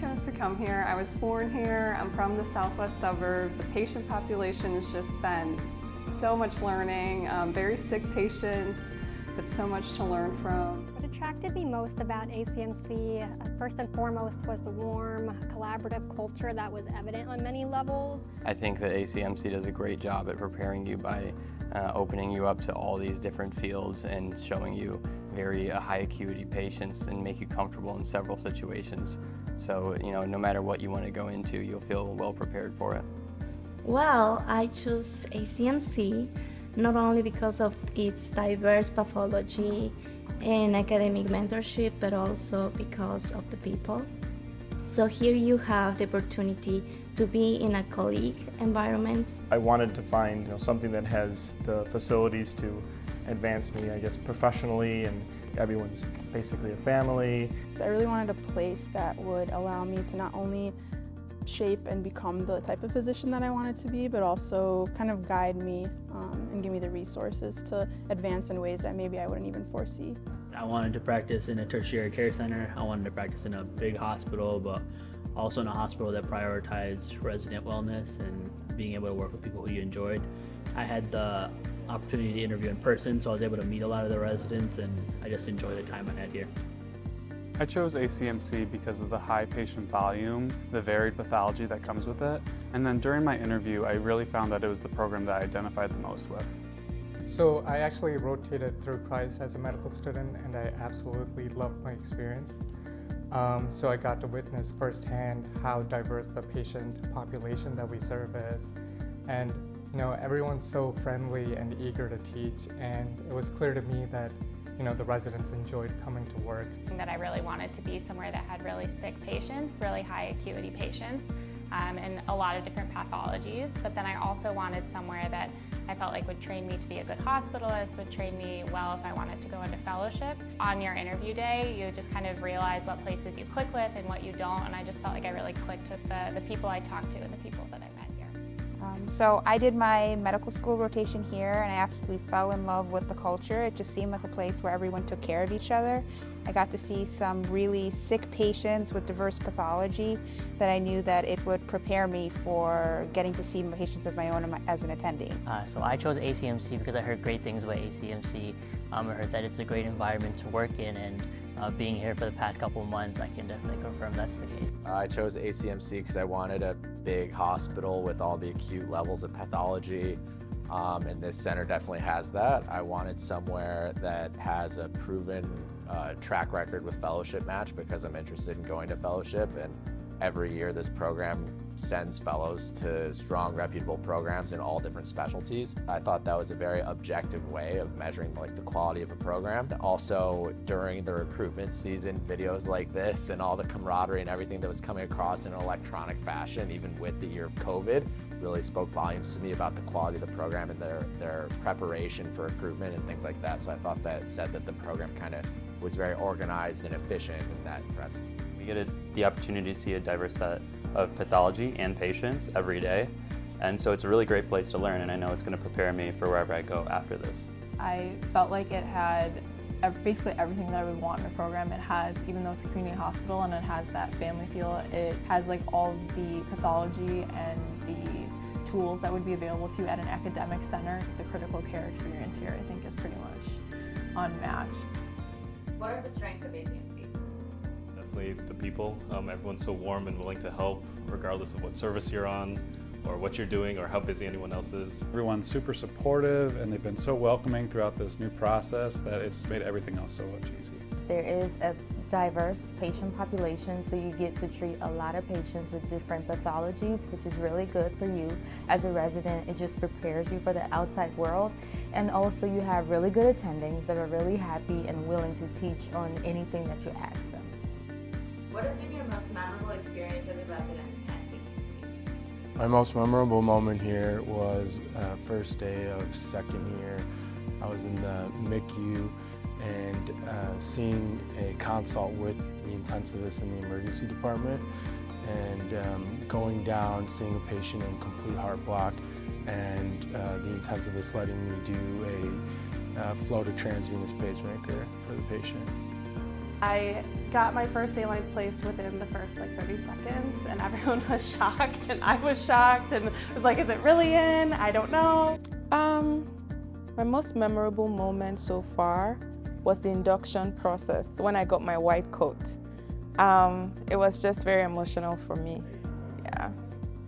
chose to come here. I was born here. I'm from the southwest suburbs. The patient population has just been so much learning, very sick patients, but so much to learn from. What attracted me most about ACMC, first and foremost, was the warm, collaborative culture that was evident on many levels. I think that ACMC does a great job at preparing you by opening you up to all these different fields and showing you very high acuity patients and make you comfortable in several situations. So, no matter what you want to go into, you'll feel well prepared for it. Well, I chose ACMC not only because of its diverse pathology and academic mentorship, but also because of the people. So here you have the opportunity to be in a colleague environment. I wanted to find something that has the facilities to advance me, I guess, professionally, and everyone's basically a family. I really wanted a place that would allow me to not only shape and become the type of physician that I wanted to be, but also kind of guide me and give me the resources to advance in ways that maybe I wouldn't even foresee. I wanted to practice in a tertiary care center. I wanted to practice in a big hospital, but also in a hospital that prioritized resident wellness and being able to work with people who you enjoyed. I had the opportunity to interview in person, so I was able to meet a lot of the residents, and I just enjoy the time I had here. I chose ACMC because of the high patient volume, the varied pathology that comes with it, and then during my interview I really found that it was the program that I identified the most with. So I actually rotated through Christ as a medical student, and I absolutely loved my experience. So I got to witness firsthand how diverse the patient population that we serve is. And everyone's so friendly and eager to teach, and it was clear to me that the residents enjoyed coming to work. That I really wanted to be somewhere that had really sick patients, really high acuity patients, and a lot of different pathologies. But then I also wanted somewhere that I felt like would train me to be a good hospitalist, would train me well if I wanted to go into fellowship. On your interview day, you just kind of realize what places you click with and what you don't, and I just felt like I really clicked with the people I talked to and the people that I met here. So I did my medical school rotation here, and I absolutely fell in love with the culture. It just seemed like a place where everyone took care of each other. I got to see some really sick patients with diverse pathology that I knew that it would prepare me for getting to see my patients as my own as an attending. So I chose ACMC because I heard great things about ACMC. I heard that it's a great environment to work in, and being here for the past couple of months, I can definitely confirm that's the case. I chose ACMC because I wanted a big hospital with all the acute levels of pathology, and this center definitely has that. I wanted somewhere that has a proven track record with fellowship match because I'm interested in going to fellowship, and every year this program sends fellows to strong, reputable programs in all different specialties. I thought that was a very objective way of measuring the quality of a program. Also, during the recruitment season, videos like this and all the camaraderie and everything that was coming across in an electronic fashion, even with the year of COVID, really spoke volumes to me about the quality of the program and their preparation for recruitment and things like that. So I thought that said that the program kind of was very organized and efficient, and that impressed me. We get the opportunity to see a diverse set of pathology and patients every day, and so it's a really great place to learn, and I know it's going to prepare me for wherever I go after this. I felt like it had basically everything that I would want in a program. It has, even though it's a community hospital and it has that family feel, it has all of the pathology and the tools that would be available to you at an academic center. The critical care experience here, I think, is pretty much unmatched. What are the strengths of ACMC? Definitely the people. Everyone's so warm and willing to help, regardless of what service you're on, or what you're doing, or how busy anyone else is. Everyone's super supportive, and they've been so welcoming throughout this new process that it's made everything else so much easier. There is a diverse patient population, so you get to treat a lot of patients with different pathologies, which is really good for you as a resident. It just prepares you for the outside world, and also you have really good attendings that are really happy and willing to teach on anything that you ask them. What has been your most memorable experience as a resident at ACMC? My most memorable moment here was first day of second year. I was in the MICU and seeing a consult with the intensivist in the emergency department, and going down, seeing a patient in complete heart block, and the intensivist letting me do a flow to transvenous pacemaker for the patient. I got my first A-line placed within the first 30 seconds, and everyone was shocked, and I was shocked, and was like, is it really in? I don't know. My most memorable moment so far was the induction process when I got my white coat. It was just very emotional for me, yeah.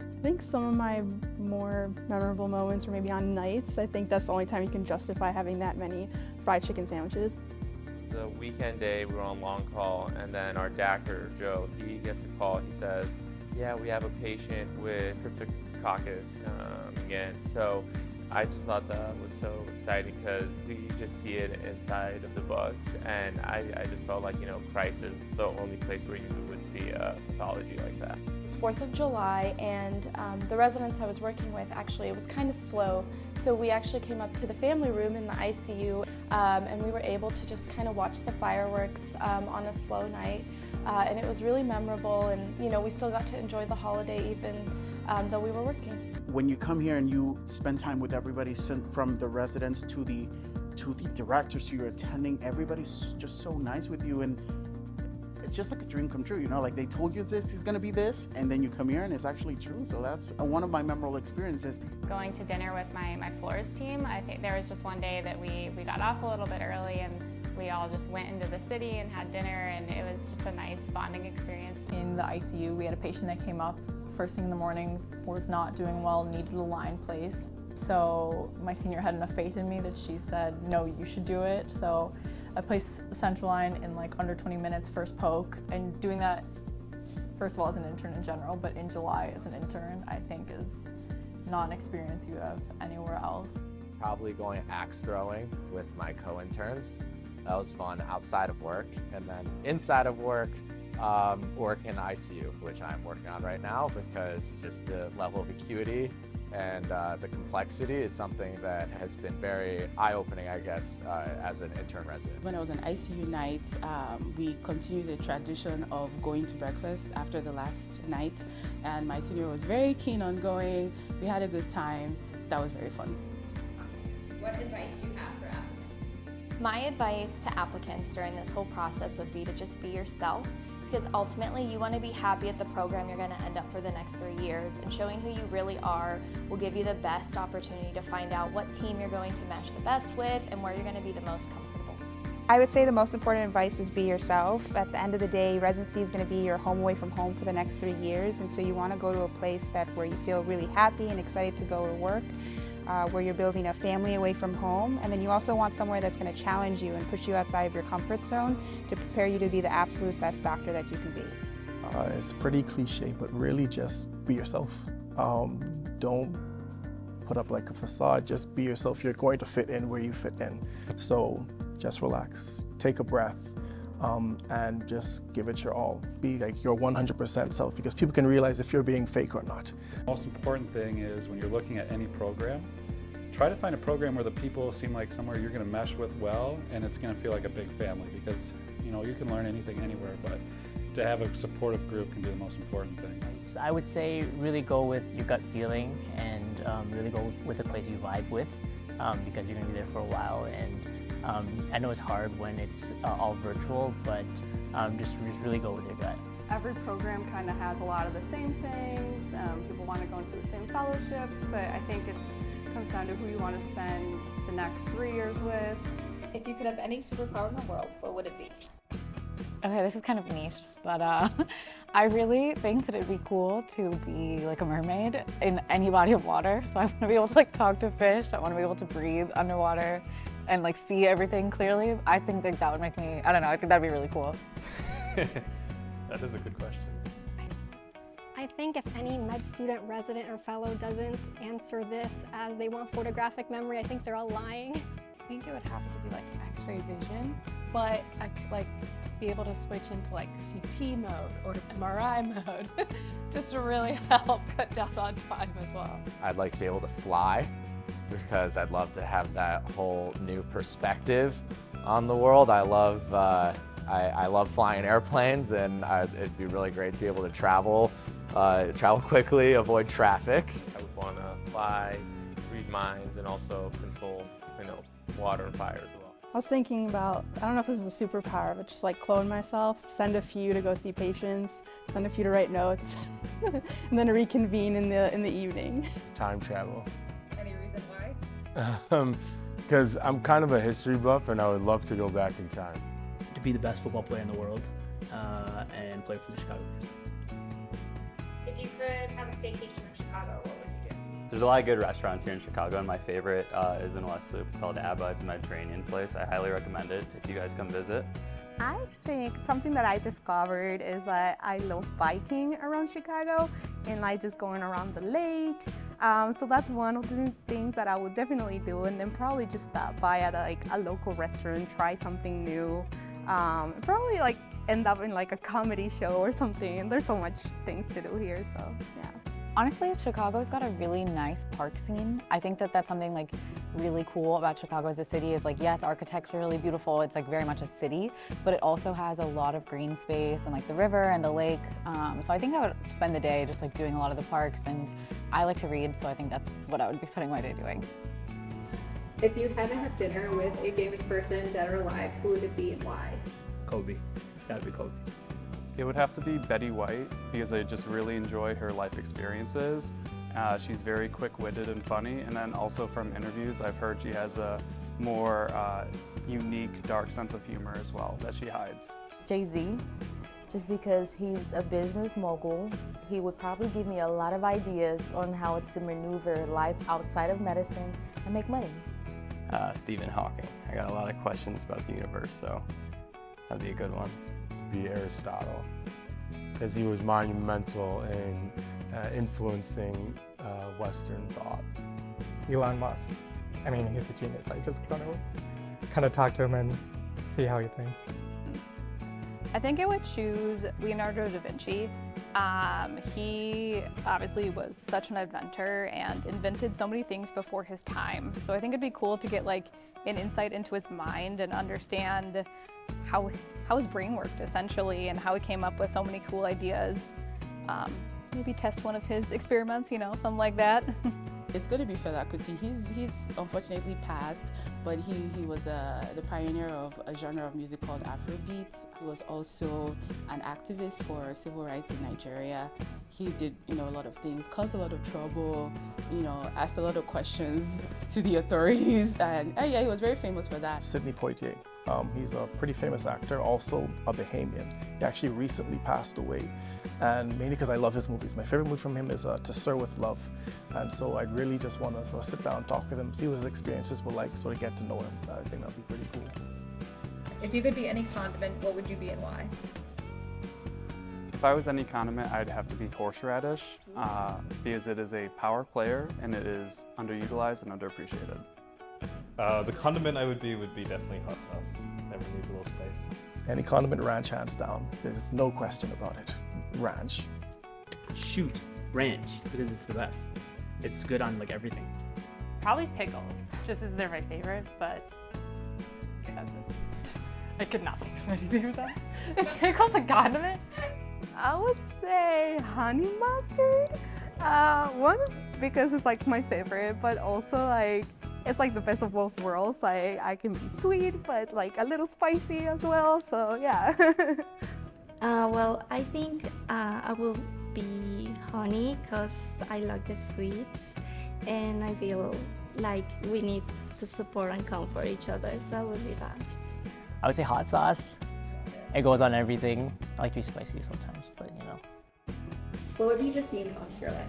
I think some of my more memorable moments were maybe on nights. I think that's the only time you can justify having that many fried chicken sandwiches. It was a weekend day, we were on long call, and then our doctor, Joe, he gets a call, he says, yeah, we have a patient with cryptococcus coming in. So I just thought that was so exciting because we just see it inside of the bugs, and I just felt like, Christ is the only place where you would see a pathology like that. It's 4th of July, and the residents I was working with, actually, it was kind of slow, so we actually came up to the family room in the ICU, and we were able to just kind of watch the fireworks on a slow night, and it was really memorable, and we still got to enjoy the holiday even though we were working. When you come here and you spend time with everybody, from the residents to the directors, you're attending, everybody's just so nice with you, and it's just like a dream come true, like they told you this is gonna be this, and then you come here and it's actually true. So that's one of my memorable experiences. Going to dinner with my floors team, I think there was just one day that we got off a little bit early, and we all just went into the city and had dinner, and it was just a nice bonding experience. In the ICU, we had a patient that came up first thing in the morning, was not doing well, needed a line placed. So my senior had enough faith in me that she said, no, you should do it. So I placed the central line in under 20 minutes, first poke, and doing that, first of all, as an intern in general, but in July as an intern, I think is not an experience you have anywhere else. Probably going axe throwing with my co-interns. That was fun outside of work, and then inside of work, work in the ICU, which I'm working on right now, because just the level of acuity and the complexity is something that has been very eye-opening, I guess, as an intern resident. When I was on ICU night, we continued the tradition of going to breakfast after the last night, and my senior was very keen on going. We had a good time. That was very fun. What advice do you have for applicants? My advice to applicants during this whole process would be to just be yourself, because ultimately you want to be happy at the program you're going to end up for the next 3 years, and showing who you really are will give you the best opportunity to find out what team you're going to mesh the best with and where you're going to be the most comfortable. I would say the most important advice is be yourself. At the end of the day, residency is going to be your home away from home for the next 3 years, and so you want to go to a place where you feel really happy and excited to go to work. Where you're building a family away from home, and then you also want somewhere that's going to challenge you and push you outside of your comfort zone to prepare you to be the absolute best doctor that you can be. It's pretty cliche, but really just be yourself. Don't put up a facade, just be yourself. You're going to fit in where you fit in. So just relax, take a breath, and just give it your all. Be your 100% self, because people can realize if you're being fake or not. The most important thing is when you're looking at any program, try to find a program where the people seem like somewhere you're going to mesh with well, and it's going to feel like a big family, because you can learn anything anywhere, but to have a supportive group can be the most important thing. I would say really go with your gut feeling, and really go with a place you vibe with, because you're going to be there for a while. And I know it's hard when it's all virtual, but just really go with your gut. Every program kind of has a lot of the same things. People want to go into the same fellowships, but I think it comes down to who you want to spend the next 3 years with. If you could have any superpower in the world, what would it be? Okay, this is kind of niche, but I really think that it'd be cool to be like a mermaid in any body of water. So I want to be able to talk to fish. I want to be able to breathe underwater and see everything clearly. I think that would make me, I don't know, I think that'd be really cool. That is a good question. I think if any med student, resident, or fellow doesn't answer this as they want photographic memory, I think they're all lying. I think it would have to be X-ray vision, but I could be able to switch into CT mode or MRI mode just to really help cut down on time as well. I'd like to be able to fly, because I'd love to have that whole new perspective on the world. I love flying airplanes, and it'd be really great to be able to travel quickly, avoid traffic. I would want to fly, read minds, and also control, water and fire as well. I was thinking about, I don't know if this is a superpower, but just like clone myself, send a few to go see patients, send a few to write notes, and then reconvene in the evening. Time travel. Any reason why? Because I'm kind of a history buff and I would love to go back in time. To be the best football player in the world and play for the Chicago Bears. If you could have a staycation in Chicago, what would you do? There's a lot of good restaurants here in Chicago, and my favorite is in West Loop. It's called Abba. It's a Mediterranean place. I highly recommend it if you guys come visit. I think something that I discovered is that I love biking around Chicago and like just going around the lake. So that's one of the things that I would definitely do, and then probably just stop by at a local restaurant, try something new. Probably like end up in like a comedy show or something. And there's so much things to do here, so yeah. Honestly, Chicago's got a really nice park scene. I think that that's something like really cool about Chicago as a city is like, yeah, it's architecturally beautiful. It's like very much a city, but it also has a lot of green space and like the river and the lake. So I think I would spend the day just like doing a lot of the parks, and I like to read, so I think that's what I would be spending my day doing. If you had to have dinner with a famous person, dead or alive, who would it be and why? Kobe. It's gotta be Kobe. It would have to be Betty White because I just really enjoy her life experiences. She's very quick-witted and funny, and then also from interviews I've heard she has a more unique, dark sense of humor as well that she hides. Jay-Z, just because he's a business mogul. He would probably give me a lot of ideas on how to maneuver life outside of medicine and make money. Stephen Hawking. I got a lot of questions about the universe, so that'd be a good one. Be Aristotle, because he was monumental in influencing Western thought. Elon Musk. I mean, he's a genius. I just want to kind of talk to him and see how he thinks. I think I would choose Leonardo da Vinci. He obviously was such an inventor and invented so many things before his time. So I think it'd be cool to get like an insight into his mind and understand how his brain worked essentially and how he came up with so many cool ideas. Maybe test one of his experiments, you know, something like that. It's going to be Fela Kuti. He's unfortunately passed, but he was the pioneer of a genre of music called Afrobeat. He was also an activist for civil rights in Nigeria. He did, a lot of things, caused a lot of trouble, asked a lot of questions to the authorities, and yeah, he was very famous for that. Sidney Poitier. He's a pretty famous actor, also a Bahamian. He actually recently passed away, and mainly because I love his movies. My favorite movie from him is To Sir with Love, and so I really just want to sort of sit down and talk with him, see what his experiences were like, sort of get to know him. I think that'd be pretty cool. If you could be any condiment, what would you be and why? If I was any condiment, I'd have to be horseradish because it is a power player and it is underutilized and underappreciated. The condiment I would be definitely hot sauce. Everyone needs a little spice. Any condiment, ranch, hands down. There's no question about it. Ranch. Shoot, ranch, because it's the best. It's good on like everything. Probably pickles, just as they're my favorite, but that's it. I could not think of anything with that. Is pickles a condiment? I would say honey mustard. One, because it's like my favorite, but also like it's like the best of both worlds. Like I can be sweet, but like a little spicy as well. So yeah. Well, I think I will be honey because I like the sweets, and I feel like we need to support and comfort each other. So that would be that. I would say hot sauce. It goes on everything. I like to be spicy sometimes, but What would be the theme song to your life?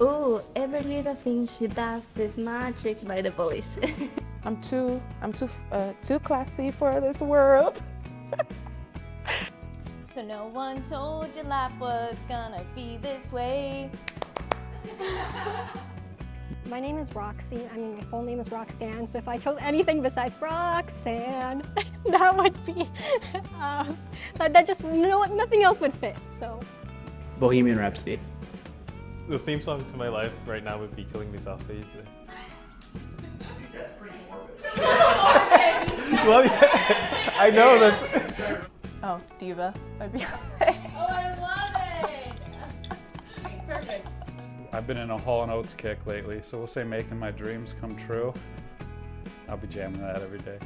Oh, every little thing she does is magic by the Police. I'm too classy for this world. So no one told you life was gonna be this way. My name is Roxy. I mean, my full name is Roxanne, so if I chose anything besides Roxanne, that would be, that just, nothing else would fit, so. Bohemian Rhapsody. The theme song to my life right now would be Killing Me Softly. That's pretty morbid. Well, yeah, I know that's... Oh, Diva by Beyonce. Oh, I love it! Perfect. I've been in a Hall & Oates kick lately, so we'll say making my dreams come true. I'll be jamming that every day.